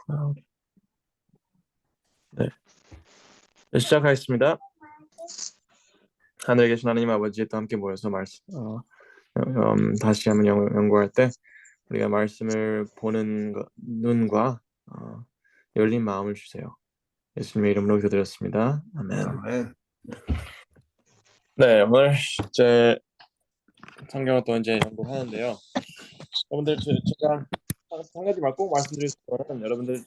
아, 네. 네, 시작하겠습니다. 하늘에 계신 하나님 아버지 또 함께 모여서 다시 한번 연구할 때 우리가 말씀을 보는 눈과 열린 마음을 주세요. 예수님의 이름으로 기도드렸습니다. 아멘. 아멘. 네, 오늘 이제 성경을 또 이제 연구하는데요. 여러분들 제가 한 가지만 꼭 말씀드릴 거는 여러분들이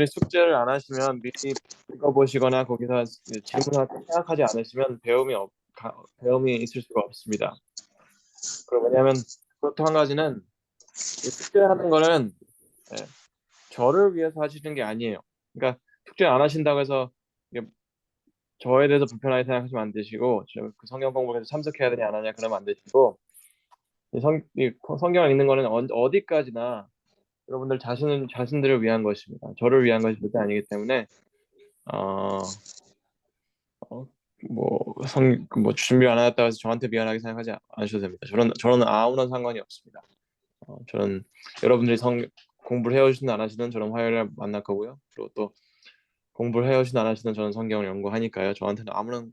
숙제를 안 하시면 미리 읽어보시거나 거기서 질문을 생각하지 않으시면 배움이 있을 수가 없습니다. 왜냐하면 그것도 한 가지는 이 숙제하는 거는 저를 위해서 하시는 게 아니에요. 그러니까 숙제 안 하신다고 해서 이게 저에 대해서 불편하게 생각하시면 안 되시고 그 성경 공부에서 참석해야 되냐 안 하냐 그러면 안 되시고 이 성경을 읽는 거는 어디까지나 여러분들 자신들을 위한 것입니다. 저를 위한 것이 절대 아니기 때문에 어, 뭐 준비 안 하셨다고 해서 저한테 미안하게 생각하지 않으셔도 됩니다. 저는 아무런 상관이 없습니다. 저는 여러분들이 공부를 해오시든 안 하시든 저는 화요일에 만날 거고요. 그리고 또 공부를 해오시든 안 하시든 저는 성경을 연구하니까요. 저한테는 아무런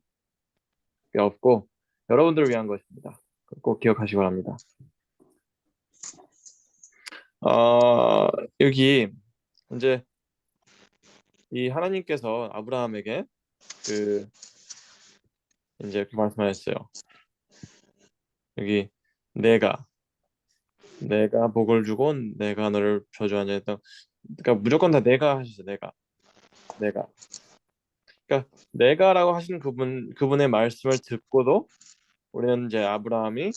게 없고 여러분들을 위한 것입니다. 꼭 기억하시기 바랍니다. 어, 여기 이제 이 하나님께서 아브라함에게 그 이제 그 말씀하셨어요. 여기 내가 복을 주고 내가 너를 저주하냐 했던, 그러니까 무조건 다 내가 하셨어요. 내가 그러니까 내가라고 하시는 그분의 말씀을 듣고도 우리는 이제 아브라함이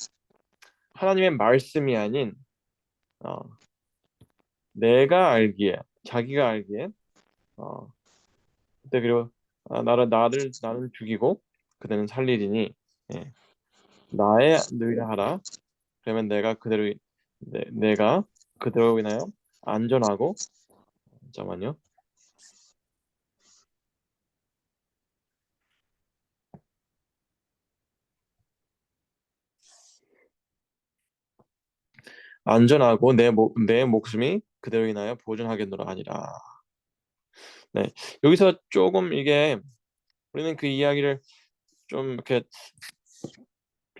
하나님의 말씀이 아닌 어, 내가 알기에 자기가 알기에 그때 그리고 나는 죽이고 그대는 살리리니 예, 나의 너희를 하라. 그러면 내가 그대로 인하여 안전하고, 잠깐만요. 안전하고 내 목숨이 그대로 인하여 보존하겠노라 아니라. 네, 여기서 조금 이게 우리는 그 이야기를 좀 이렇게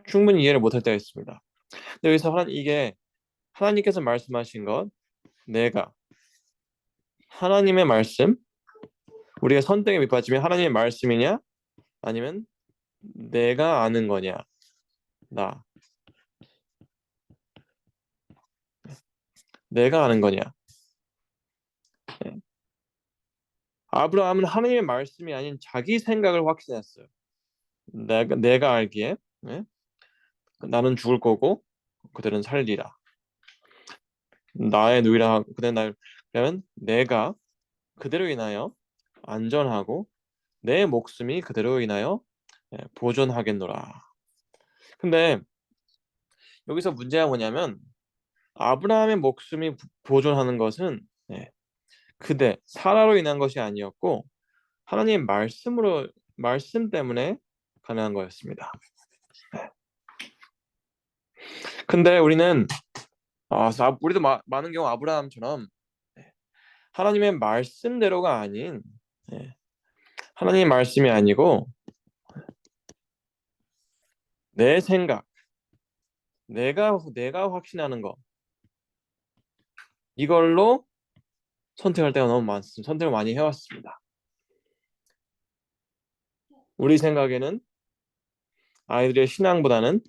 충분히 이해를 못할 때가 있습니다. 근데 여기서 이게 하나님께서 말씀하신 것, 내가 하나님의 말씀, 우리가 선택에 밑받침이 하나님의 말씀이냐 아니면 내가 아는 거냐. 나 내가 아는 거냐. 네. 아브라함은 하나님의 말씀이 아닌 자기 생각을 확신했어요. 내가 알기에 네? 나는 죽을 거고 그들은 살리라. 나의 누이라 그대 날 그러면 내가 그대로 인하여 안전하고 내 목숨이 그대로 인하여 보존하겠노라. 근데 여기서 문제가 뭐냐면 아브라함의 목숨이 보존하는 것은 그대 사라로 인한 것이 아니었고 하나님의 말씀 때문에 가능한 거였습니다. 근데 우리도 많은 경우 아브라함처럼 하나님의 말씀대로가 아닌 하나님의 말씀이 아니고 내 생각, 내가 확신하는 거, 이걸로 선택할 때가 너무 많습니다. 선택을 많이 해왔습니다. 우리 생각에는 아이들의 신앙보다는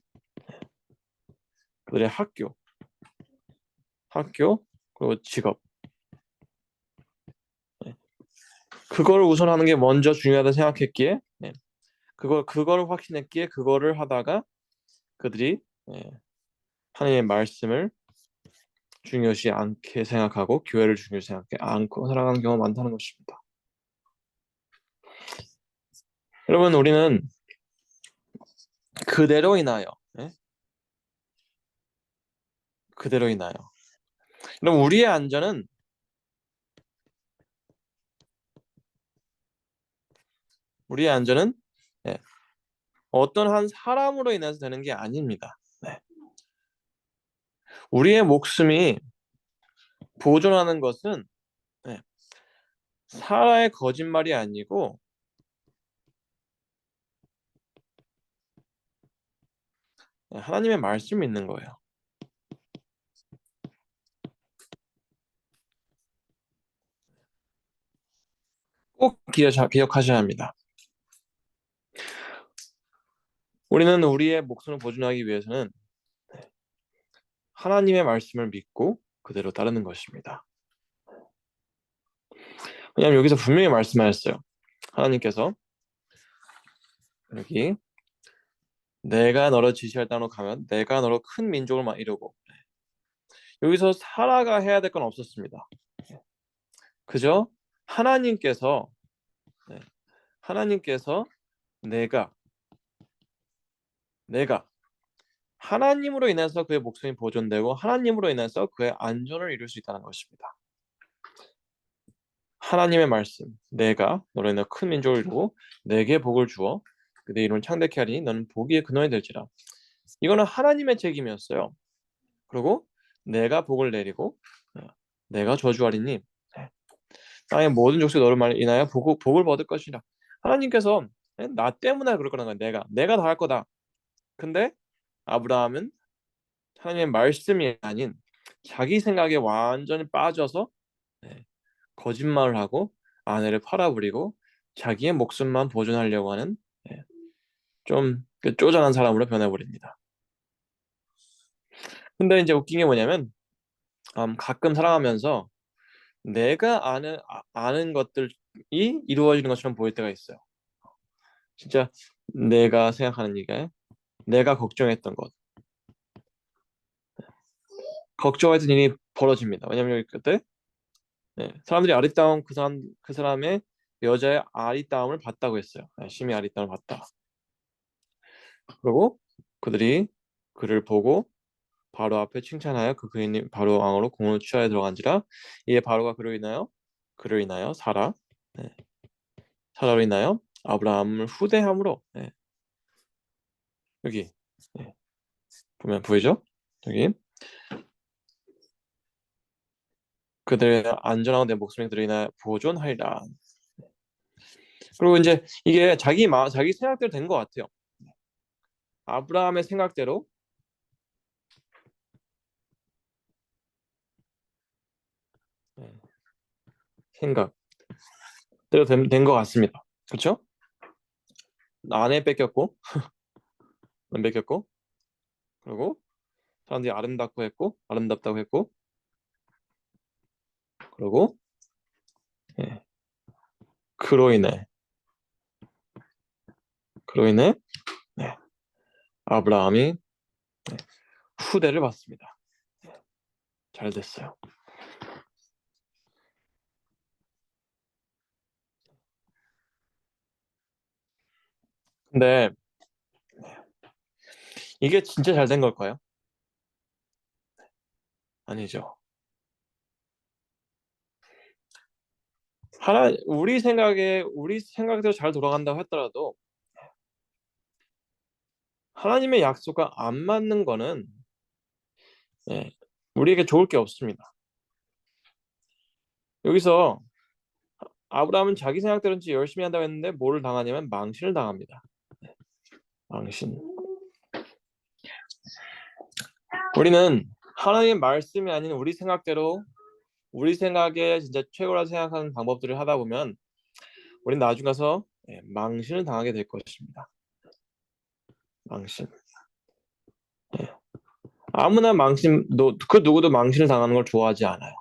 그들의 학교 그리고 직업, 그거를 우선하는 게 먼저 중요하다 생각했기에 그거를 확신했기에 그거를 하다가 그들이 하나님의 말씀을 중요시 않게 생각하고 교회를 중요시 생각하지 않고 살아가는 경우가 많다는 것입니다. 여러분, 우리는 그대로 인하여 그럼 우리의 안전은 예, 어떤 한 사람으로 인해서 되는 게 아닙니다. 우리의 목숨이 보존하는 것은 네, 사라의 거짓말이 아니고 하나님의 말씀이 있는 거예요. 꼭 기억하셔야 합니다. 우리는 우리의 목숨을 보존하기 위해서는 하나님의 말씀을 믿고 그대로 따르는 것입니다. 왜냐하면 여기서 분명히 말씀하셨어요. 하나님께서 여기 내가 너를 지시할 땅으로 가면 내가 너로 큰 민족을 이루고, 여기서 사라가 해야 될 건 없었습니다. 그저 하나님께서 네, 하나님께서 내가 하나님으로 인해서 그의 목숨이 보존되고 하나님으로 인해서 그의 안전을 이룰 수 있다는 것입니다. 하나님의 말씀, 내가 너로 인해 큰 민족을 이루고 내게 복을 주어 내 이름을 창대케 하리니 너는 복의 근원이 될지라. 이거는 하나님의 책임이었어요. 그리고 내가 복을 내리고 내가 저주하리니 땅의 모든 족속이 너를 인하여 복을 얻을 것이라. 하나님께서 나 때문에 그럴 거라는 거야. 내가 다 할 거다. 근데 아브라함은 하나님의 말씀이 아닌 자기 생각에 완전히 빠져서 거짓말을 하고 아내를 팔아버리고 자기의 목숨만 보존하려고 하는 좀 쪼잔한 사람으로 변해버립니다. 근데 이제 웃긴 게 뭐냐면 가끔 살아가면서 내가 아는 것들이 이루어지는 것처럼 보일 때가 있어요. 진짜 내가 생각하는 얘기가 내가 걱정했던 일이 벌어집니다. 왜냐면 그때 사람들이 아리따운 그 사람의 여자의 아리따움을 봤다고 했어요. 심히 아리따움을 봤다. 그리고 그들이 그를 보고 바로 앞에 칭찬하여 그 그인이 바로 왕으로 공을 취하에 들어간지라. 이에 바로가 그를 인하여 사라로 인하여 아브라함을 후대함으로 여기 보면 보이죠? 여기 그들의 안전하고 내 목숨이 그들로 인하여 보존하리라. 그리고 이제 이게 자기 생각대로 된 것 같아요. 아브라함의 생각대로 생각대로 된 것 같습니다. 그렇죠? 아내 뺏겼고 안 뺏겼고, 그리고 사람들이 아름답다고 했고, 그리고 예, 그로 인해 네, 아브라함이 후대를 받습니다. 잘 됐어요. 근데 이게 진짜 잘 된 걸까요? 아니죠. 우리 생각대로 잘 돌아간다고 했더라도 하나님의 약속과 안 맞는 거는 예, 우리에게 좋을 게 없습니다. 여기서 아브라함은 자기 생각대로인지 열심히 한다고 했는데 뭐를 당하냐면 망신을 당합니다. 망신. 우리는 하나님의 말씀이 아닌 우리 생각대로 우리 생각에 진짜 최고라 생각하는 방법들을 하다 보면 우리는 나중 가서 망신을 당하게 될 것입니다. 망신. 예. 아무나 그 누구도 망신을 당하는 걸 좋아하지 않아요.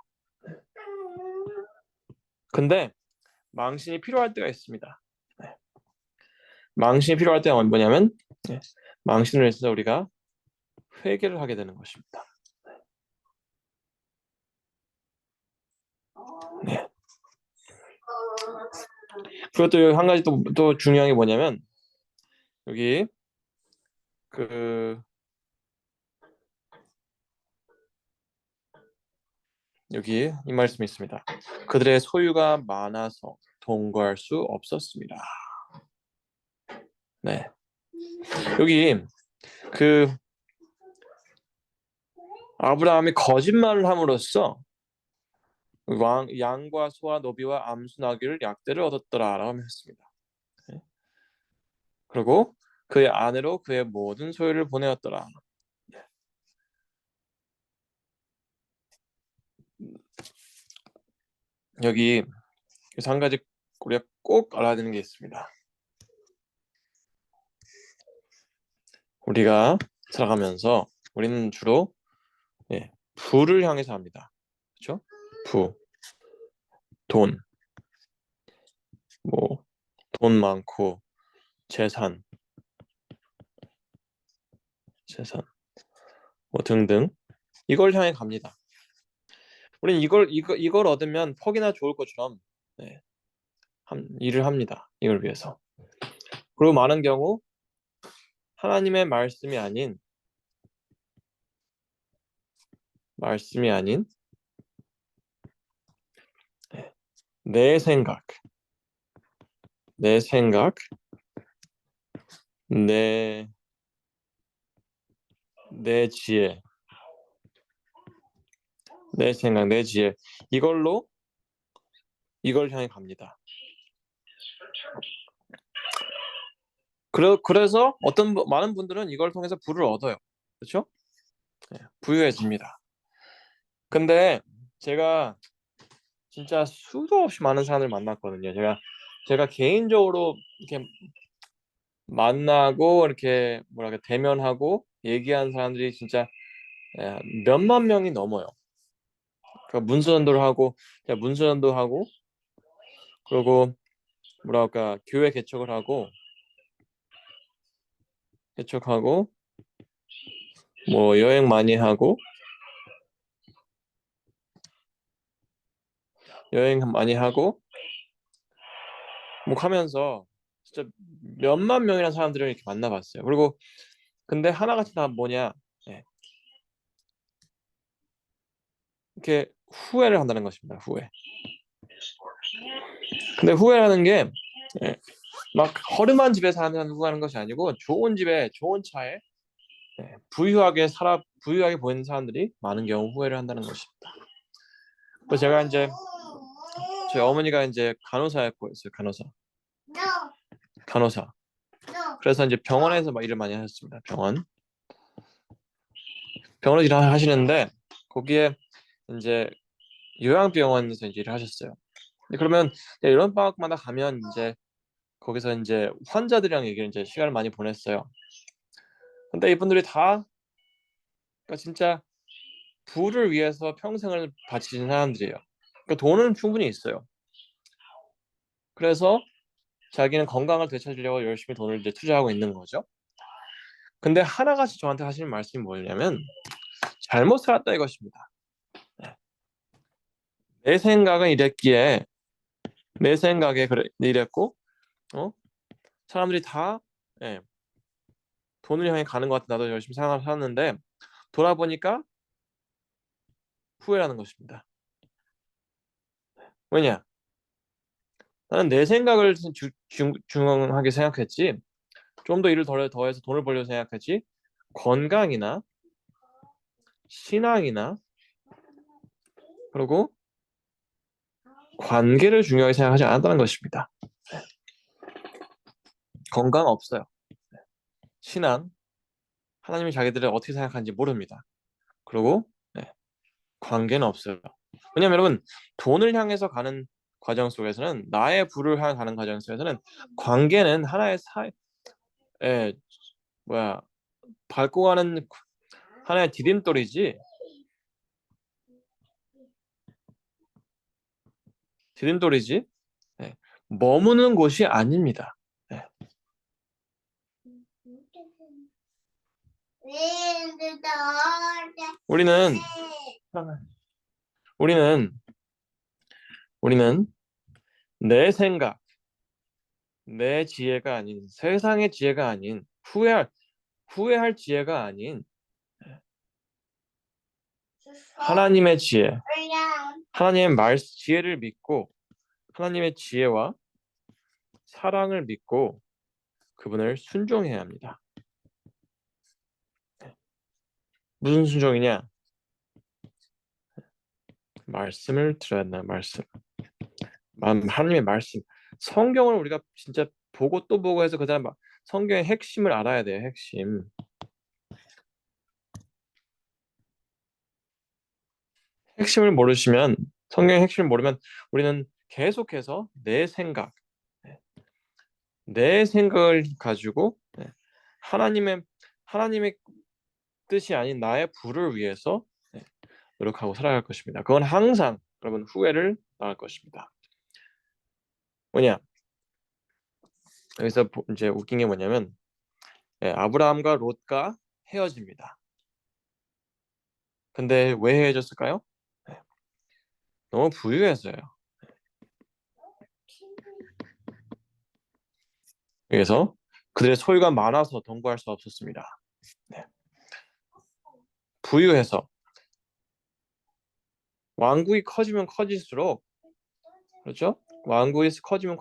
근데 망신이 필요할 때가 있습니다. 망신이 필요할 때가 뭐냐면 망신을 해서 우리가 회개를 하게 되는 것입니다. 네. 그리고 또 한 가지 또 중요한 게 뭐냐면 여기 그 여기 이 말씀이 있습니다. 그들의 소유가 많아서 동거할 수 없었습니다. 네. 여기 그 아브라함이 거짓말을 함으로써 양과 소와 노비와 암수 나귀를 약대를 얻었더라라고 했습니다. 네. 그리고 그의 아내로 그의 모든 소유를 보내었더라. 여기 그래서 한 가지 우리가 꼭 알아야 되는 게 있습니다. 우리가 살아가면서 우리는 주로 부를 향해서 합니다. 그렇죠? 부, 돈, 뭐 돈 많고 재산, 뭐 등등 이걸 향해 갑니다. 우리는 이걸 얻으면 퍽이나 좋을 것처럼 네, 일을 합니다. 이걸 위해서. 그리고 많은 경우 하나님의 말씀이 아닌 내 생각, 내 지혜, 내 생각, 내 지혜 이걸 향해 갑니다. 그래서 많은 분들은 이걸 통해서 부를 얻어요. 그렇죠? 부유해집니다. 근데 제가 진짜 수도 없이 많은 사람을 만났거든요. 제가 개인적으로 이렇게 만나고 이렇게 뭐랄까 대면하고 얘기한 사람들이 진짜 몇만 명이 넘어요. 그러니까 문수전도 하고 그리고 뭐랄까 교회 개척하고 뭐 여행 많이 하고 뭐 하면서 진짜 몇만 명이라는 사람들을 이렇게 만나봤어요. 그리고 근데 하나같이 다 뭐냐 이렇게 후회를 한다는 것입니다. 근데 후회라는 게 막 허름한 집에 사는 사람 후회하는 것이 아니고 좋은 집에 좋은 차에 부유하게 보이는 사람들이 많은 경우 후회를 한다는 것입니다. 그래서 제가 이제 저희 어머니가 이제 간호사였어요. 간호사. 그래서 이제 병원에서 막 일을 많이 하셨습니다. 병원에서 일을 하시는데 거기에 이제 요양병원에서 이제 일을 하셨어요. 그러면 이런 방학마다 가면 이제 거기서 이제 환자들이랑 얘기를 이제 시간을 많이 보냈어요. 근데 이분들이 다 그러니까 진짜 부를 위해서 평생을 바치신 사람들이에요. 그러니까 돈은 충분히 있어요. 그래서 자기는 건강을 되찾으려고 열심히 돈을 이제 투자하고 있는 거죠. 근데 하나같이 저한테 하시는 말씀이 뭐냐면 잘못 살았다 이것입니다. 내 생각은 이랬기에 내 생각에 이랬고 사람들이 다 예, 돈을 향해 가는 것 같아 나도 열심히 살았는데 돌아보니까 후회라는 것입니다. 왜냐? 나는 내 생각을 중요하게 생각했지 좀 더 일을 더해서 돈을 벌려고 생각했지 건강이나 신앙이나 그리고 관계를 중요하게 생각하지 않았다는 것입니다. 건강 없어요. 신앙, 하나님이 자기들을 어떻게 생각하는지 모릅니다. 그리고 관계는 없어요. 왜냐하면 여러분 돈을 향해서 가는 과정 속에서는 나의 부를 향해 가는 과정 속에서는 관계는 하나의 뭐야 밟고 가는 하나의 디딤돌이지 예, 머무는 곳이 아닙니다. 예. 우리는 우리는 우리는 내 생각, 내 지혜가 아닌 세상의 지혜가 아닌 후회할 지혜가 아닌 하나님의 지혜, 하나님의 지혜를 믿고 하나님의 지혜와 사랑을 믿고 그분을 순종해야 합니다. 무슨 순종이냐? 말씀을 들어야 한다. 말씀. 하나님의 말씀. 성경을 우리가 진짜 보고 또 보고 해서 그다음 성경의 핵심을 알아야 돼요. 핵심. 핵심을 모르시면 성경의 핵심을 모르면 우리는 계속해서 내 생각을 가지고 하나님의 뜻이 아닌 나의 부를 위해서 노력하고 살아갈 것입니다. 그건 항상 여러분 후회를 당할 것입니다. 뭐냐? 여기서 이제 웃긴 게 뭐냐면 아브라함과 롯과 헤어집니다. 근데 왜 헤어졌을까요? 너무 부유해서요. 그래서 그들의 소유가 많아서 동거할 수 없었습니다. 네. 부유해서 왕국이 커지면 커질수록 그렇죠? 왕국이 커지면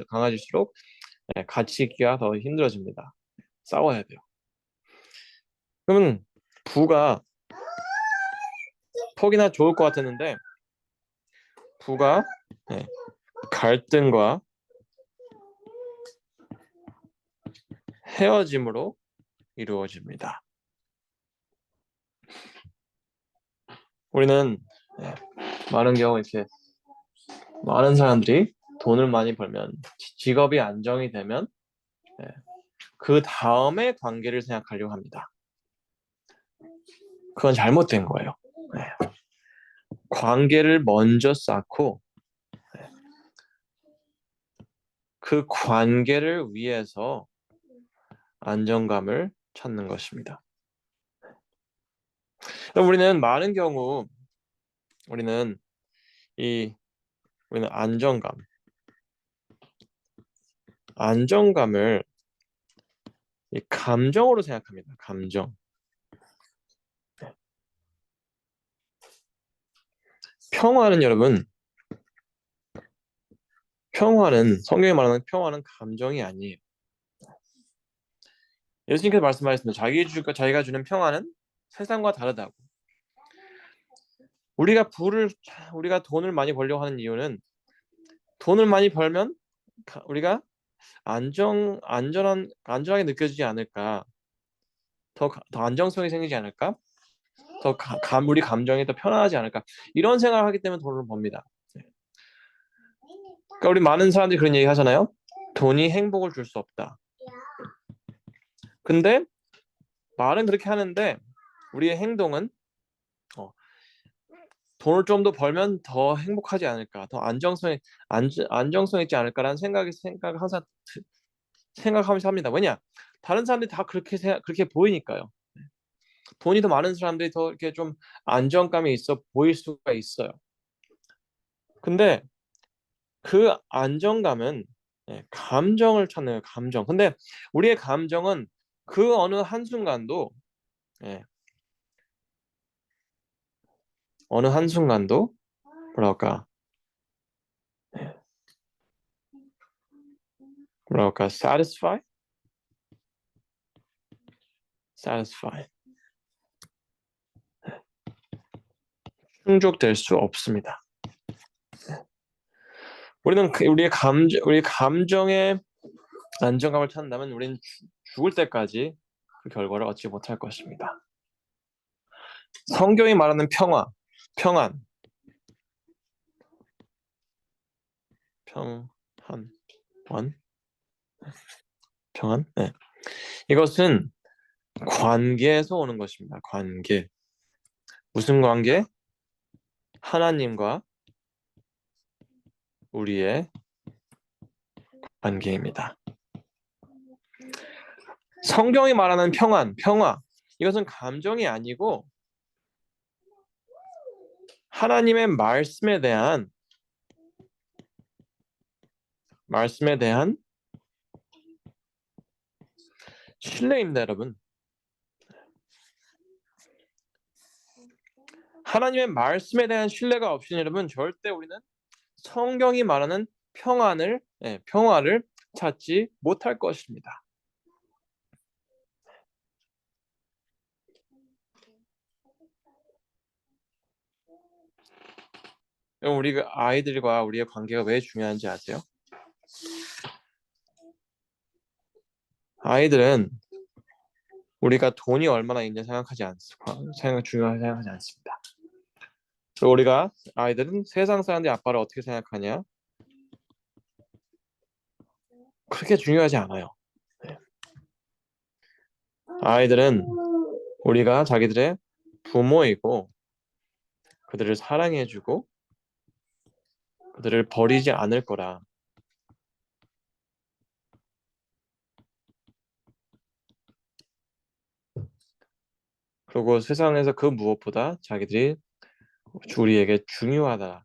강해질수록 같이 있기가 더 힘들어집니다. 싸워야 돼요. 그러면 부가 폭이나 좋을 것 같았는데 부가 갈등과 헤어짐으로 이루어집니다. 우리는 많은 경우 이렇게 많은 사람들이 돈을 많이 벌면 직업이 안정이 되면 그 다음에 관계를 생각하려고 합니다. 그건 잘못된 거예요. 관계를 먼저 쌓고 그 관계를 위해서 안정감을 찾는 것입니다. 우리는 많은 경우 우리는 안정감을 이 감정으로 생각합니다. 감정. 평화는 성경이 말하는 평화는 감정이 아니에요. 예수님께서 말씀하셨습니다. 자기가 주는 평화는 세상과 다르다고. 우리가 돈을 많이 벌려고 하는 이유는 돈을 많이 벌면 우리가 안전하게 느껴지지 않을까? 더 안정성이 생기지 않을까? 우리 감정이 더 편안하지 않을까? 이런 생각을 하기 때문에 돈을 법니다. 그러니까 우리 많은 사람들이 그런 얘기 하잖아요. 돈이 행복을 줄 수 없다. 근데 말은 그렇게 하는데 우리의 행동은 돈을 좀 더 벌면 더 행복하지 않을까, 더 안정성 있지 않을까라는 생각을 항상 생각하면서 합니다. 왜냐? 다른 사람들이 다 그렇게 보이니까요. 돈이 더 많은 사람들이 더 이렇게 좀 안정감이 있어 보일 수가 있어요. 근데 그 안정감은 감정을 찾는 감정. 근데 우리의 감정은 그 어느 한순간도 예, 어느 한순간도 뭐랄까 satisfy 충족될 수 없습니다. 우리의 감정의 안정감을 찾는다면 우리는 죽을 때까지 그 결과를 얻지 못할 것입니다. 성경이 말하는 평안, 평안, 네. 이것은 관계에서 오는 것입니다. 관계. 무슨 관계? 하나님과 우리의 관계입니다. 성경이 말하는 평화. 이것은 감정이 아니고 하나님의 말씀에 대한 신뢰입니다, 여러분. 하나님의 말씀에 대한 신뢰가 없이는 여러분 절대 우리는 성경이 말하는 평화를 찾지 못할 것입니다. 우리가 아이들과 우리의 관계가 왜 중요한지 아세요? 아이들은 우리가 돈이 얼마나 있냐 중요하게 생각하지 않습니다. 그리고 우리가 아이들은 세상 사람들이 아빠를 어떻게 생각하냐? 그렇게 중요하지 않아요. 네. 아이들은 우리가 자기들의 부모이고 그들을 사랑해주고 그들을 버리지 않을 거라. 그리고 세상에서 그 무엇보다 자기들이 우리에게 중요하다.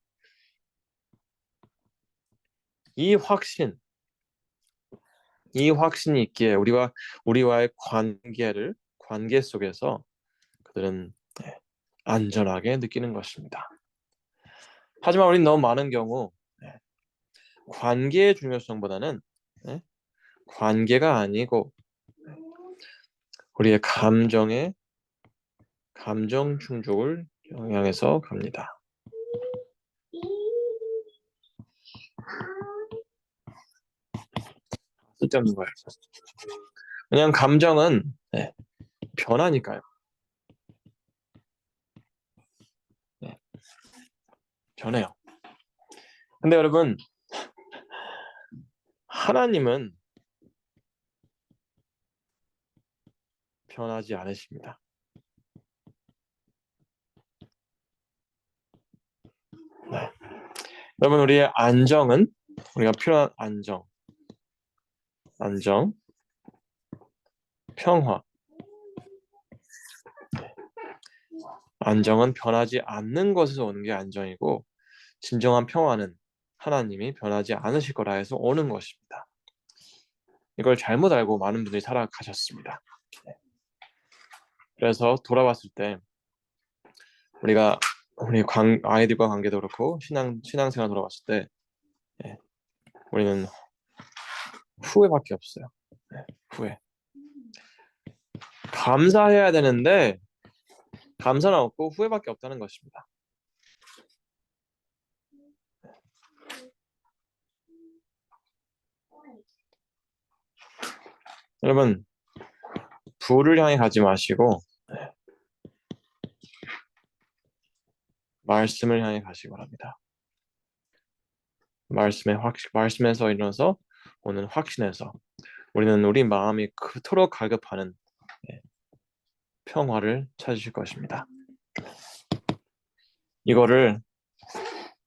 이 확신, 이 확신이 있기에 우리와의 관계 속에서 그들은 안전하게 느끼는 것입니다. 하지만 우리는 너무 많은 경우 관계의 중요성보다는 관계가 아니고 우리의 감정 충족을 영향해서 갑니다. 쓸데없는 거예요. 왜냐하면 감정은 변하니까요. 변해요. 근데 여러분, 하나님은 변하지 않으십니다. 네. 여러분, 우리의 안정은 우리가 필요한 안정, 평화. 안정은 변하지 않는 것에서 오는 게 안정이고 진정한 평화는 하나님이 변하지 않으실 거라 해서 오는 것입니다. 이걸 잘못 알고 많은 분들이 살아가셨습니다. 그래서 돌아봤을 때 우리가 아이들과 관계도 그렇고 신앙생활 돌아봤을 때 우리는 후회밖에 없어요. 후회. 감사해야 되는데 감사는 없고 후회밖에 없다는 것입니다. 여러분, 부를 향해 가지 마시고 말씀을 향해 가시기 바랍니다. 말씀에서 일어나서 오는 확신에서 우리는 우리 마음이 그토록 갈급하는 평화를 찾으실 것입니다. 이거를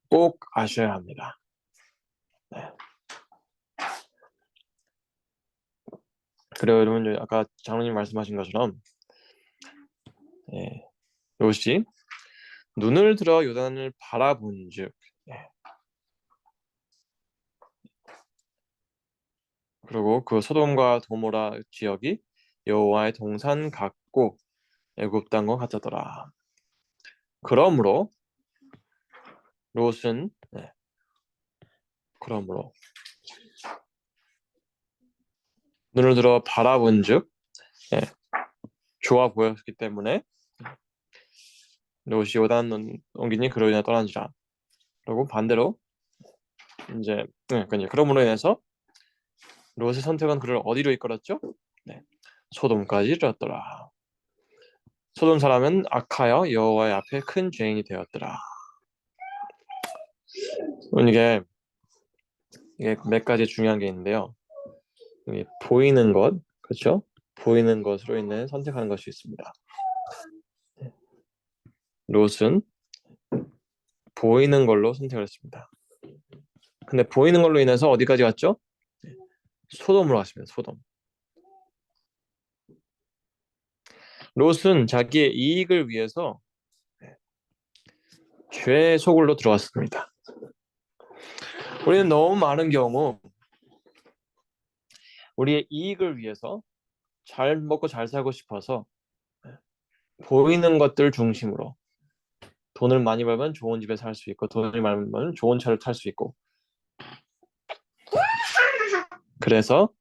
꼭 아셔야 합니다. 네. 그리고 여러분 아까 장로님 말씀하신 것처럼 롯이 눈을 들어 요단을 바라본즉 그리고 그 소돔과 도모라 지역이 여호와의 동산 같고 애굽 땅과 같았더라. 그러므로 롯은 그러므로 눈을 들어 바라본즉 좋아 보였기 때문에 롯이 요단 옮기니 그로 인해 떠난지라. 그리고 반대로 이제 그러므로 인해서 롯의 선택은 그를 어디로 이끌었죠? 소돔까지 이르렀더라. 소돔 사람은 악하여 여호와의 앞에 큰 죄인이 되었더라. 이게 몇 가지 중요한 게 있는데요. 보이는 것, 그렇죠? 보이는 것으로 인해 선택하는 것이 있습니다. 롯은 보이는 걸로 선택을 했습니다. 근데 보이는 걸로 인해서 어디까지 갔죠? 소돔으로 갔습니다. 소돔. 롯은 자기의 이익을 위해서 죄의 소굴로 들어왔습니다. 우리는 너무 많은 경우 우리의 이익을 위해서 잘 먹고 잘 살고 싶어서 보이는 것들 중심으로 돈을 많이 벌면 좋은 집에 살 수 있고 돈을 많이 벌면 좋은 차를 탈 수 있고 그래서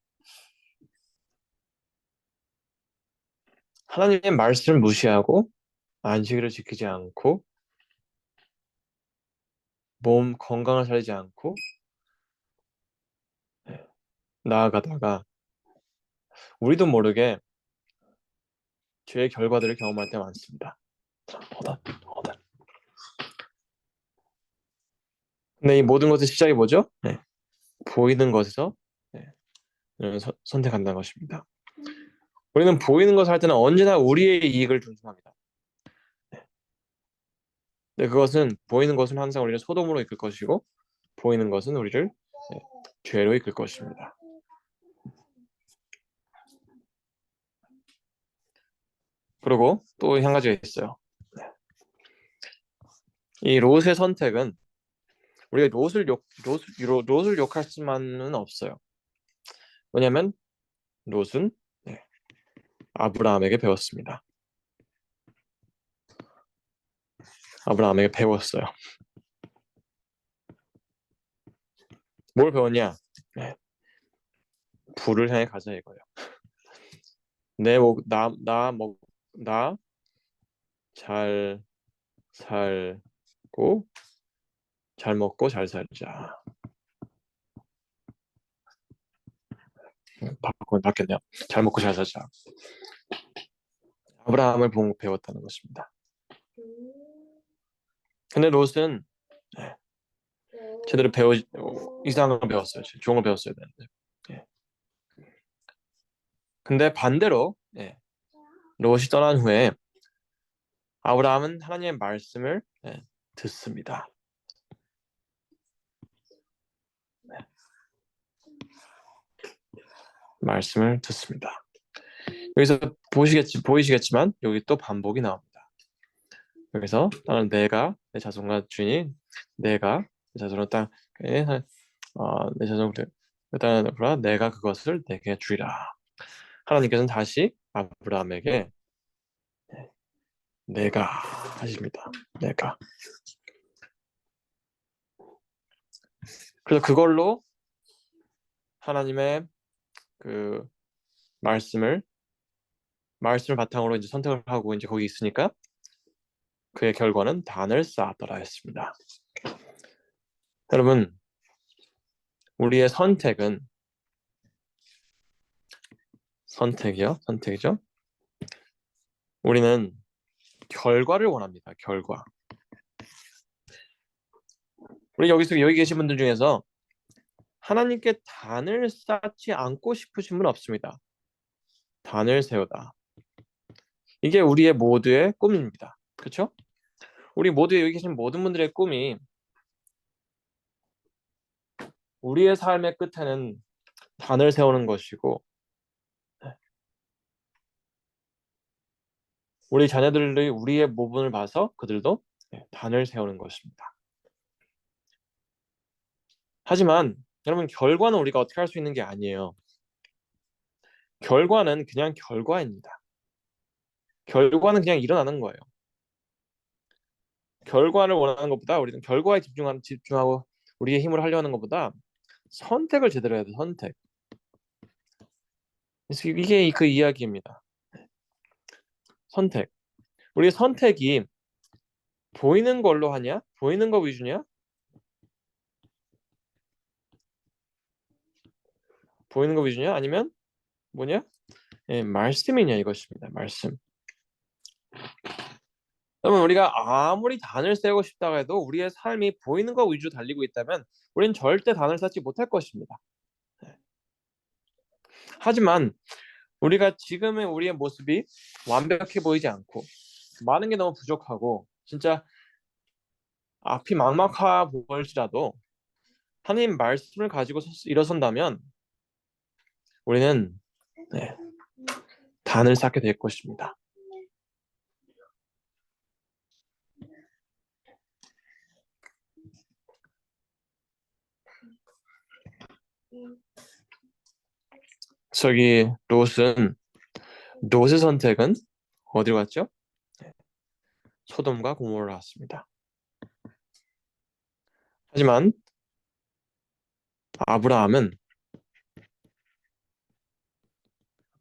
하나님의 말씀을 무시하고 안식일을 지키지 않고 몸 건강을 살리지 않고 나아가다가 우리도 모르게 죄의 결과들을 경험할 때 많습니다. 허단, 허단. 근데 이 모든 것의 시작이 뭐죠? 보이는 것에서 선택한다는 것입니다. 우리는 보이는 것을 할 때는 언제나 우리의 이익을 중심합니다. 근데 그것은 보이는 것은 항상 우리를 소돔으로 이끌 것이고 보이는 것은 우리를 죄로 이끌 것입니다. 그리고 또 한 가지가 있어요. 이 롯의 선택은 우리가 롯을 욕할 수만은 없어요. 왜냐하면 롯은 아브라함에게 배웠습니다. 아브라함에게 배웠어요. 뭘 배웠냐? 부를 향해 가자 이거예요. 나 잘 살고 잘 먹고 잘 살자. 바뀌었네요. 잘 먹고 잘 살자. 아브라함을 보고 배웠다는 것입니다. 근데 롯은 제대로 이상을 배웠어요. 종을 배웠어야 되는데. 근데 반대로 롯이 떠난 후에 아브라함은 하나님의 말씀을 듣습니다. 말씀을 듣습니다. 여기서 보이시겠지만 여기 또 반복이 나옵니다. 여기서 나는 내가 내 자손과 주인이 내가 내 자손을 내 자손을 일단 내가 그것을 내게 주리라. 하나님께서는 다시 아브라함에게 내가 하십니다. 내가. 그래서 그걸로 하나님의 그 말씀을 바탕으로 이제 선택을 하고 이제 거기 있으니까 그의 결과는 단을 쌓았더라 했습니다. 여러분, 우리의 선택이죠. 우리는 결과를 원합니다. 결과. 우리 여기 계신 분들 중에서 하나님께 단을 쌓지 않고 싶으신 분 없습니다. 단을 세우다. 이게 우리의 모두의 꿈입니다. 그렇죠? 우리 모두 여기 계신 모든 분들의 꿈이 우리의 삶의 끝에는 단을 세우는 것이고 우리 자녀들이 우리의 모분을 봐서 그들도 단을 세우는 것입니다. 하지만 여러분 결과는 우리가 어떻게 할 수 있는 게 아니에요. 결과는 그냥 결과입니다. 결과는 그냥 일어나는 거예요. 결과를 원하는 것보다 우리는 결과에 집중하고 우리의 힘을 하려 하는 것보다 선택을 제대로 해야 돼. 선택. 그래서 이게 그 이야기입니다. 선택. 우리의 선택이 보이는 걸로 하냐? 보이는 거 위주냐? 보이는 거 위주냐? 아니면 뭐냐? 말씀이냐 이것입니다. 말씀. 그러면 우리가 아무리 단을 세우고 싶다고 해도 우리의 삶이 보이는 거 위주로 달리고 있다면 우리는 절대 단을 쌓지 못할 것입니다. 하지만 우리가 지금의 우리의 모습이 완벽해 보이지 않고 많은 게 너무 부족하고 진짜 앞이 막막하 보일지라도 하나님 말씀을 가지고 일어선다면 우리는 단을 쌓게 될 것입니다. 저기 롯의 선택은 어디로 갔죠? 소돔과 고모라로 갔습니다. 하지만 아브라함은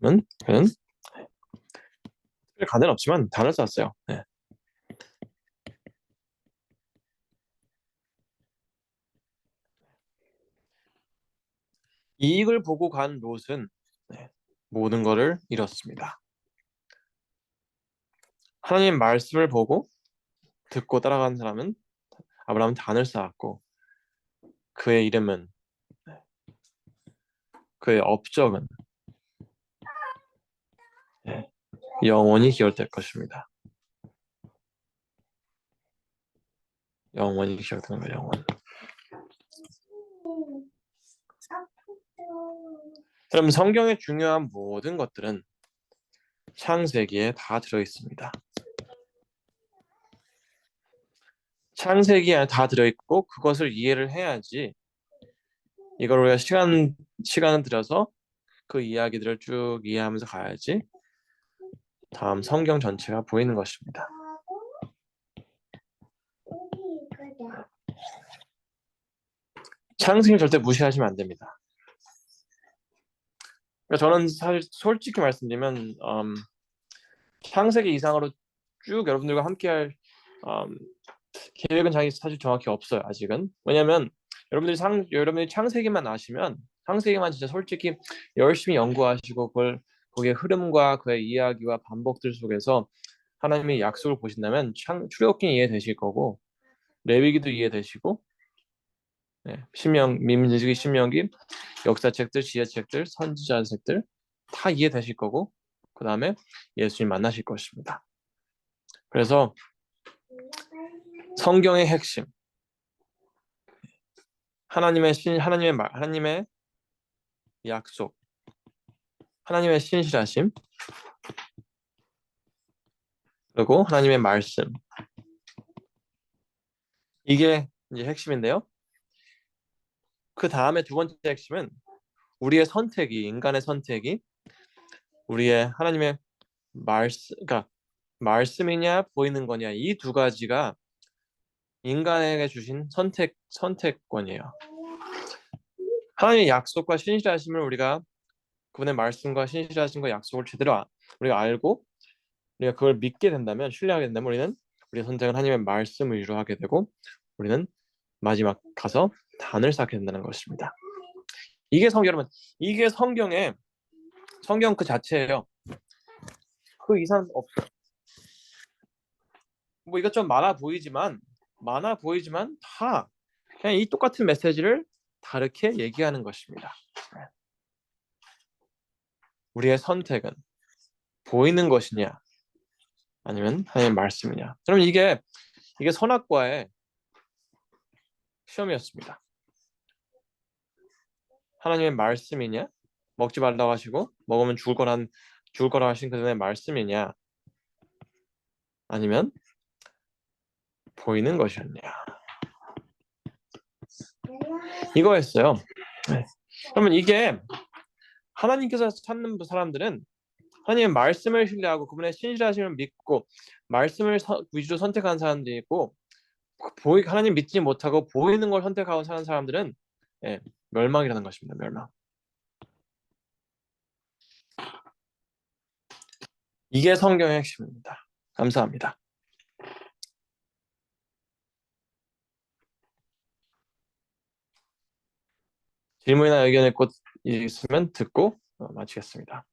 그는 가는 없지만 단을 쌓았어요. 이익을 보고 간 롯은 모든 것을 잃었습니다. 하나님 말씀을 보고 듣고 따라간 사람은 아브라함은 단을 쌓았고 그의 이름은 그의 업적은 영원히 기억될 것입니다. 영원히 기억되는 거예요. 영원. 그럼 성경의 중요한 모든 것들은 창세기에 다 들어있습니다. 창세기에 다 들어있고 그것을 이해를 해야지 이걸 우리가 시간을 들여서 그 이야기들을 쭉 이해하면서 가야지 다음 성경 전체가 보이는 것입니다. 창세기를 절대 무시하시면 안 됩니다. 그러니까 저는 사실 솔직히 말씀드리면 창세기 이상으로 쭉 여러분들과 함께할 계획은 사실 정확히 없어요. 아직은. 왜냐하면 여러분들이 창세기만 아시면 창세기만 진짜 솔직히 열심히 연구하시고 거기에 흐름과 그의 이야기와 반복들 속에서 하나님의 약속을 보신다면 출애굽기 이해되실 거고 레위기도 이해되시고 민수기, 신명기, 역사책들, 지혜책들, 선지자책들 다 이해되실 거고 그 다음에 예수님 만나실 것입니다. 그래서 성경의 핵심 하나님의 말, 하나님의 약속, 하나님의 신실하심, 그리고 하나님의 말씀. 이게 이제 핵심인데요. 그 다음에 두 번째 핵심은 인간의 선택이 우리의 하나님의 그러니까 말씀이냐 보이는 거냐 이 두 가지가 인간에게 주신 선택권이에요. 하나님의 약속과 신실하심을 우리가 그분의 말씀과 신실하심과 약속을 제대로 우리가 알고 우리가 그걸 믿게 된다면 신뢰하게 된다면 우리의 선택은 하나님의 말씀을 위로 하게 되고 우리는 마지막 가서 단을 쌓게 된다는 것입니다. 여러분 이게 성경 그 자체예요. 그 이상 없어요. 뭐 이것 좀 많아 보이지만 다 그냥 이 똑같은 메시지를 다르게 얘기하는 것입니다. 우리의 선택은 보이는 것이냐 아니면 하나님의 말씀이냐. 그럼 이게 선악과의 시험이었습니다. 하나님의 말씀이냐 먹지 말라고 하시고 먹으면 죽을 거라 하신 그분의 말씀이냐 아니면 보이는 것이었냐 이거였어요. 그러면 이게 하나님께서 찾는 사람들은 하나님의 말씀을 신뢰하고 그분의 신실하심을 믿고 말씀을 위주로 선택하는 사람들이 있고 하나님 믿지 못하고 보이는 걸 선택하고 사는 사람들은 멸망이라는 것입니다. 멸망. 이게 성경의 핵심입니다. 감사합니다. 질문이나 의견이 곧 있으면 듣고 마치겠습니다.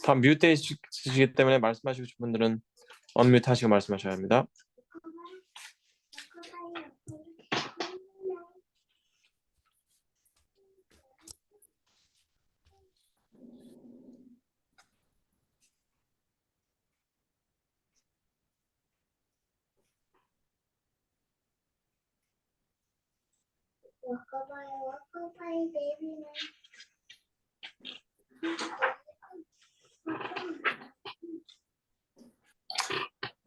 다 뮤트되어 있으시기 때문에 말씀하시고 싶은 분들은 언뮤트 하시고 말씀하셔야 합니다.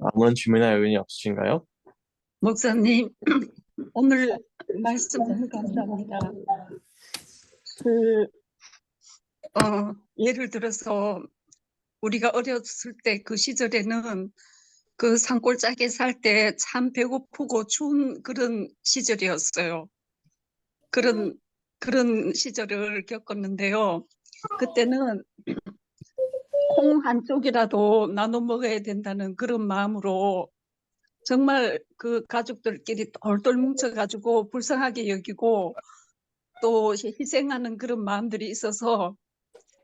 아무런 질문이나 의견이 없으신가요? 목사님, 오늘 말씀 너무 감사합니다. 예를 들어서 우리가 어렸을 때 그 시절에는 그 산골짜기에 살 때 참 배고프고 추운 그런 시절이었어요. 그런 그런 시절을 겪었는데요. 그때는 콩 한 쪽이라도 나눠 먹어야 된다는 그런 마음으로 정말 그 가족들끼리 똘똘 뭉쳐가지고 불쌍하게 여기고 또 희생하는 그런 마음들이 있어서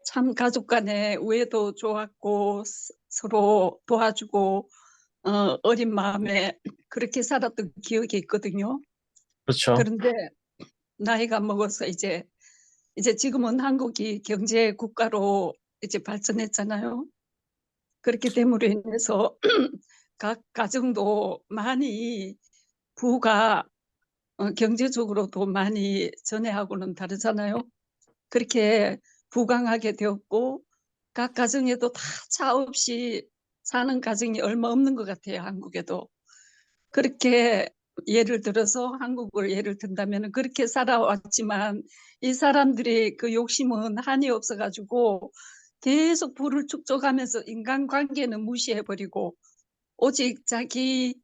참 가족 간의 우애도 좋았고 서로 도와주고 어린 마음에 그렇게 살았던 기억이 있거든요. 그렇죠. 그런데 나이가 먹어서 이제 지금은 한국이 경제 국가로 이제 발전했잖아요. 그렇게 됨으로 인해서 각 가정도 많이 부가 경제적으로도 많이 전에하고는 다르잖아요. 그렇게 부강하게 되었고 각 가정에도 다 차 없이 사는 가정이 얼마 없는 것 같아요. 한국에도. 그렇게 예를 들어서 한국을 예를 든다면 그렇게 살아왔지만 이 사람들이 그 욕심은 한이 없어가지고 계속 부를 축적하면서 인간관계는 무시해버리고 오직 자기의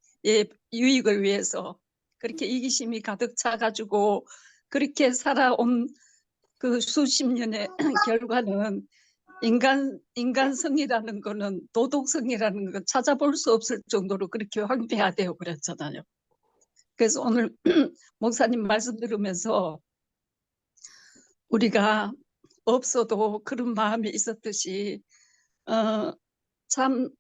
유익을 위해서 그렇게 이기심이 가득 차가지고 그렇게 살아온 그 수십 년의 결과는 인간성이라는 거는 도덕성이라는 거 찾아볼 수 없을 정도로 그렇게 황폐화되어 버렸잖아요. 그래서 오늘 목사님 말씀 들으면서 우리가 없어도 그런 마음이 있었듯이 참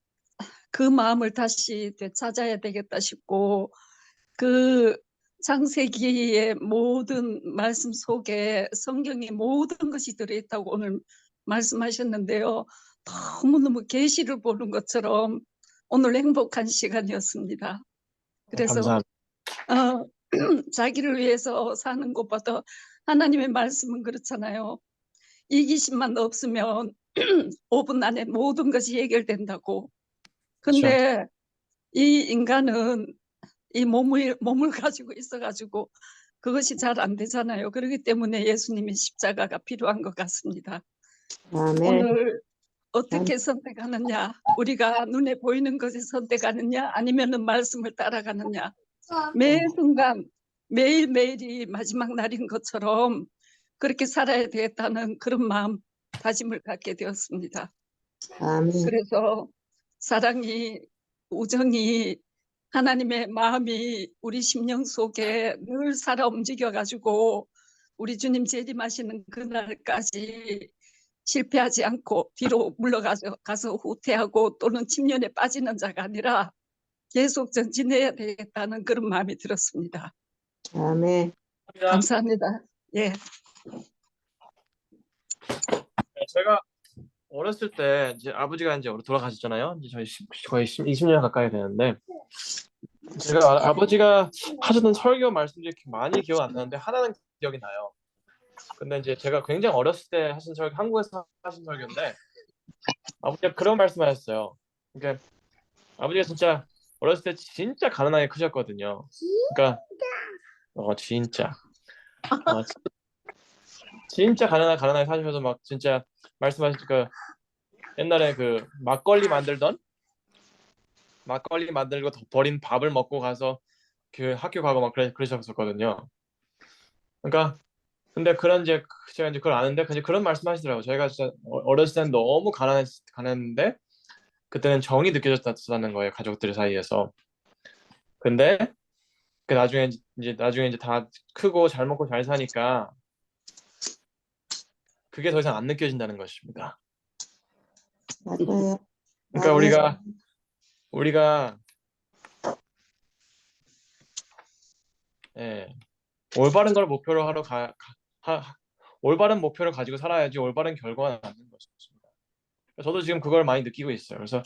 그 마음을 다시 되찾아야 되겠다 싶고 그 창세기의 모든 말씀 속에 성경의 모든 것이 들어있다고 오늘 말씀하셨는데요. 너무너무 계시를 보는 것처럼 오늘 행복한 시간이었습니다. 그래서 감사합니다. 자기를 위해서 사는 것보다 하나님의 말씀은 그렇잖아요. 이기심만 없으면 5분 안에 모든 것이 해결된다고. 그렇죠. 근데 이 인간은 이 몸을 가지고 있어가지고 그것이 잘 안 되잖아요. 그렇기 때문에 예수님의 십자가가 필요한 것 같습니다. 아멘. 오늘 어떻게 선택하느냐? 우리가 눈에 보이는 것을 선택하느냐? 아니면은 말씀을 따라가느냐? 매 순간 매일매일이 마지막 날인 것처럼 그렇게 살아야 되겠다는 그런 마음 다짐을 갖게 되었습니다. 아멘. 그래서 사랑이 우정이 하나님의 마음이 우리 심령 속에 늘 살아 움직여 가지고 우리 주님 재림하시는 그날까지 실패하지 않고 뒤로 물러가서 후퇴하고 또는 침륜에 빠지는 자가 아니라 계속 전진해야 되겠다는 그런 마음이 들었습니다. 아멘. 감사합니다. 예. 제가 어렸을 때 이제 아버지가 이제 돌아가셨잖아요. 이제 저희 거의 20년 가까이 되는데 제가 아버지가 하셨던 설교 말씀들이 많이 기억 안 나는데 하나는 기억이 나요. 근데 이제 제가 굉장히 어렸을 때 하신 설교, 한국에서 하신 설교인데 아버지가 그런 말씀하셨어요. 그러니까 아버지가 진짜 어렸을 때 진짜 가난하게 크셨거든요. 그러니까 진짜 진짜 가난하게 사셔서 막 진짜 말씀하신 그 옛날에 그 막걸리 만들고 버린 밥을 먹고 가서 그 학교 가고 막 그러셨었거든요. 그러니까 근데 그런 이제 제가 이제 그걸 아는데 이제 그런 말씀하시더라고요. 저희가 진짜 어렸을 때는 너무 가난했는데 그때는 정이 느껴졌다는 거예요, 가족들 사이에서. 근데 그 나중에 이제 다 크고 잘 먹고 잘 사니까 그게 더 이상 안 느껴진다는 것입니다. 맞아요. 그러니까 우리가 예, 올바른 걸 목표로 하러 올바른 목표를 가지고 살아야지 올바른 결과가 나는 것입니다. 저도 지금 그걸 많이 느끼고 있어요. 그래서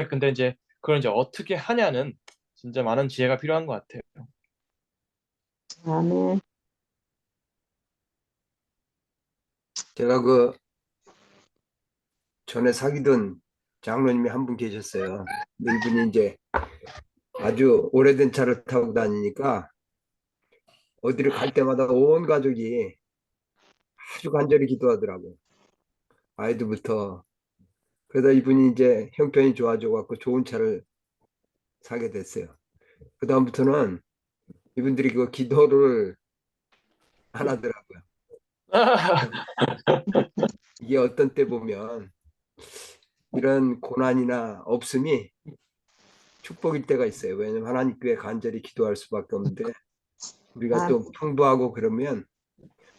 근데 이제 그걸 이제 어떻게 하냐는 진짜 많은 지혜가 필요한 것 같아요. 아멘. 제가 그 전에 사귀던 장로님이 한 분 계셨어요. 근데 이분이 이제 아주 오래된 차를 타고 다니니까 어디를 갈 때마다 온 가족이 아주 간절히 기도하더라고. 아이들부터. 그러다 이분이 이제 형편이 좋아져 갖고 좋은 차를 사게 됐어요. 그다음부터는 이분들이 그 기도를 안 하더라고요. 이게 어떤 때 보면 이런 고난이나 없음이 축복일 때가 있어요. 왜냐면 하나님께 간절히 기도할 수밖에 없는데 우리가 또 풍부하고 그러면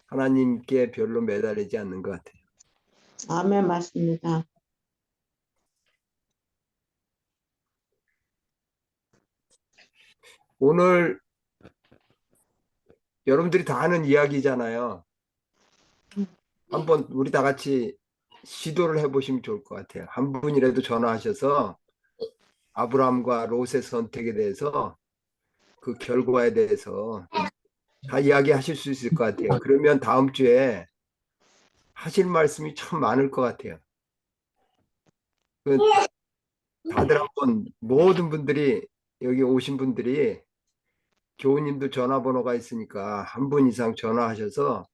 하나님께 별로 매달리지 않는 것 같아요. 아멘, 맞습니다. 오늘 여러분들이 다 하는 이야기잖아요. 한번 우리 다 같이 시도를 해보시면 좋을 것 같아요. 한 분이라도 전화하셔서 아브라함과 롯의 선택에 대해서 그 결과에 대해서 다 이야기하실 수 있을 것 같아요. 그러면 다음 주에 하실 말씀이 참 많을 것 같아요. 그 다들 한번 모든 분들이 여기 오신 분들이 교우님도 전화번호가 있으니까 한 분 이상 전화하셔서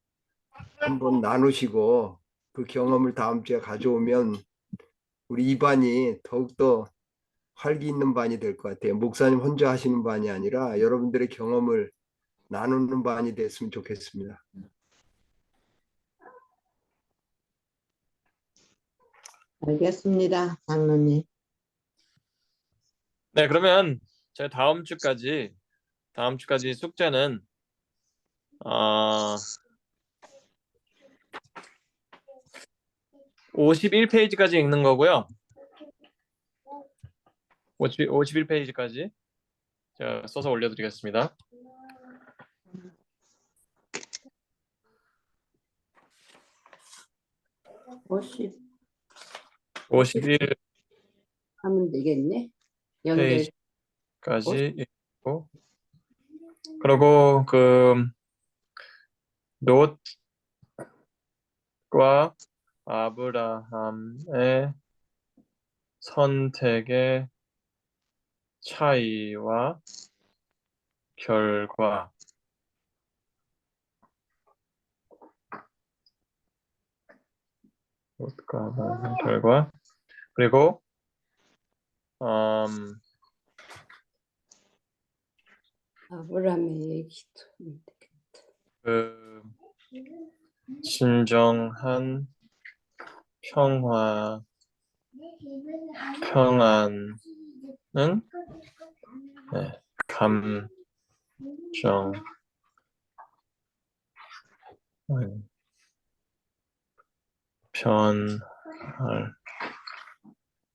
한번 나누시고 그 경험을 다음 주에 가져오면 우리 이 반이 더욱더 활기 있는 반이 될 것 같아요. 목사님 혼자 하시는 반이 아니라 여러분들의 경험을 나누는 반이 됐으면 좋겠습니다. 알겠습니다, 장로님. 네, 그러면 제가 다음 주까지 숙제는 51페이지까지 읽는 거고요. 51페이지까지 제가 써서 올려드리겠습니다. 50 51페이지까지 하면 되겠네. 연결. 읽고 그리고 그 롯과 아브라함의 선택의 차이와 결과 롯과 아브라함의 결과 그리고 아브라함의 얘기도 하면 되겠다. 그 진정한 평안은 감정 변할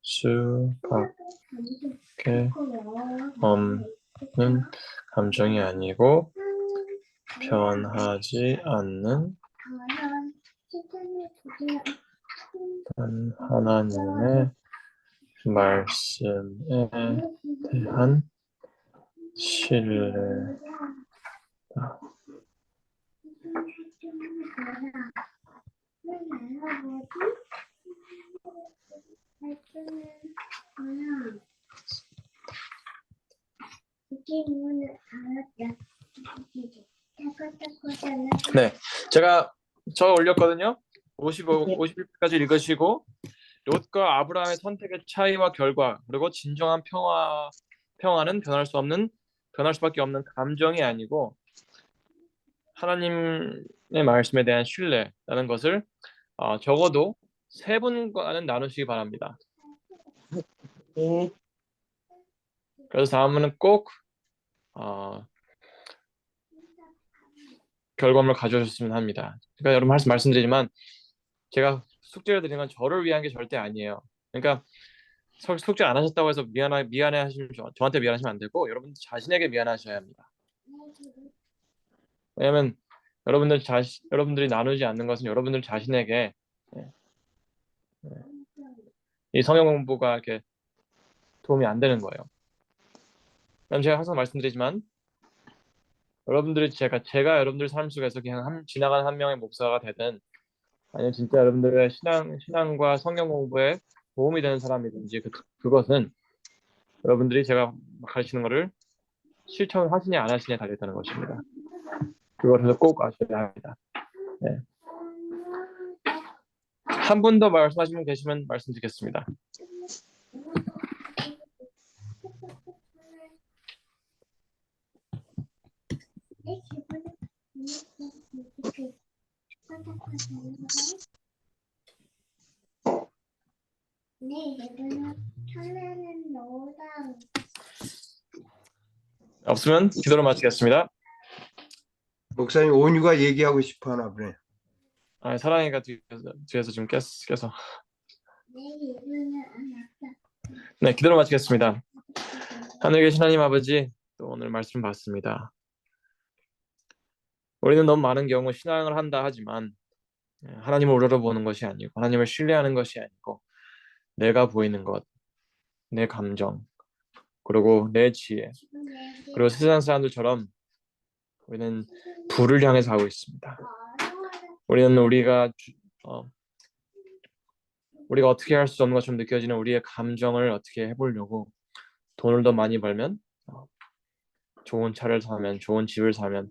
수밖에 없는 감정이 아니고 변하지 않는 하나님의 말씀에 대한 신뢰다. 네, 제가 올렸거든요. 51까지 읽으시고 롯과 아브라함의 선택의 차이와 결과 그리고 진정한 평화는 변할 수밖에 없는 감정이 아니고 하나님의 말씀에 대한 신뢰라는 것을 적어도 3분과는 나누시기 바랍니다. 예, 그래서 다음은 꼭 결과물을 가져오셨으면 합니다. 그러니까 여러분 말씀드리지만 제가 숙제를 드리는 건 저를 위한 게 절대 아니에요. 그러니까 숙제 안 하셨다고 해서 미안해 하시면 저한테 미안하시면 안 되고 여러분 자신에게 미안하셔야 합니다. 왜냐하면 여러분들이 나누지 않는 것은 여러분들 자신에게 이 성경 공부가 이렇게 도움이 안 되는 거예요. 그럼 제가 항상 말씀드리지만 제가 여러분들 삶 속에서 그냥 지나가는 한 명의 목사가 되든 아니면 진짜 여러분들의 신앙과 성경 공부에 도움이 되는 사람이든지 그것은 여러분들이 제가 가르치는 것을 실천하시냐 안 하시냐에 달렸다는 것입니다. 그것을 꼭 아셔야 합니다. 네. 한 분 더 말씀하시는 분 계시면 말씀드리겠습니다. 없으면 기도로 마치겠습니다. 목사님 온유가 얘기하고 싶어 하나 보네. 사랑이가 뒤에서 지금 껴서. 네, 기도로 마치겠습니다. 하늘에 계신 하나님 아버지, 또 오늘 말씀 봤습니다. 우리는 너무 많은 경우 신앙을 한다 하지만 하나님을 우러러보는 것이 아니고 하나님을 신뢰하는 것이 아니고 내가 보이는 것, 내 감정, 그리고 내 지혜, 그리고 세상 사람들처럼 우리는 불을 향해서 하고 있습니다. 우리는 우리가 어떻게 할 수 없는 것처럼 느껴지는 우리의 감정을 어떻게 해보려고 돈을 더 많이 벌면, 좋은 차를 사면, 좋은 집을 사면,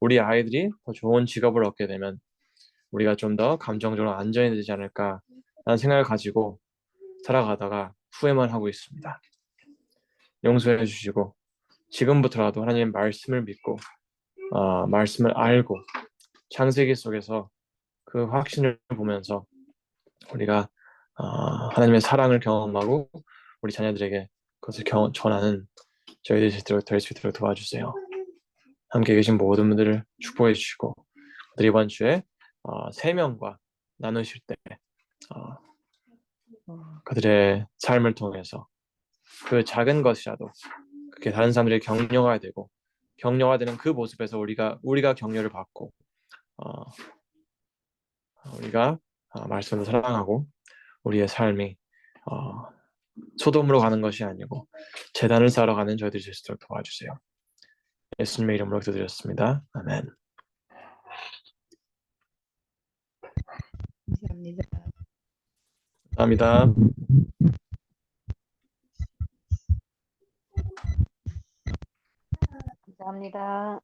우리 아이들이 더 좋은 직업을 얻게 되면 우리가 좀 더 감정적으로 안전이 되지 않을까 라는 생각을 가지고 살아가다가 후회만 하고 있습니다. 용서해 주시고 지금부터라도 하나님의 말씀을 믿고 말씀을 알고 창세기 속에서 그 확신을 보면서 우리가 하나님의 사랑을 경험하고 우리 자녀들에게 그것을 전하는 저희들이 될 수 있도록 도와주세요. 함께 계신 모든 분들을 축복해 주시고 이번 주에 3명과 나누실 때 그들의 삶을 통해서 그 작은 것이라도 그렇게 다른 사람들이 격려가 되고 격려가 되는 그 모습에서 우리가 격려를 받고 우리가 말씀을 사랑하고 우리의 삶이 소돔으로 가는 것이 아니고 제단을 쌓으러 가는 저희들이 될 수 있도록 도와주세요. 예수님의 이름으로 기도드렸습니다. 아멘. 감사합니다. 감사합니다.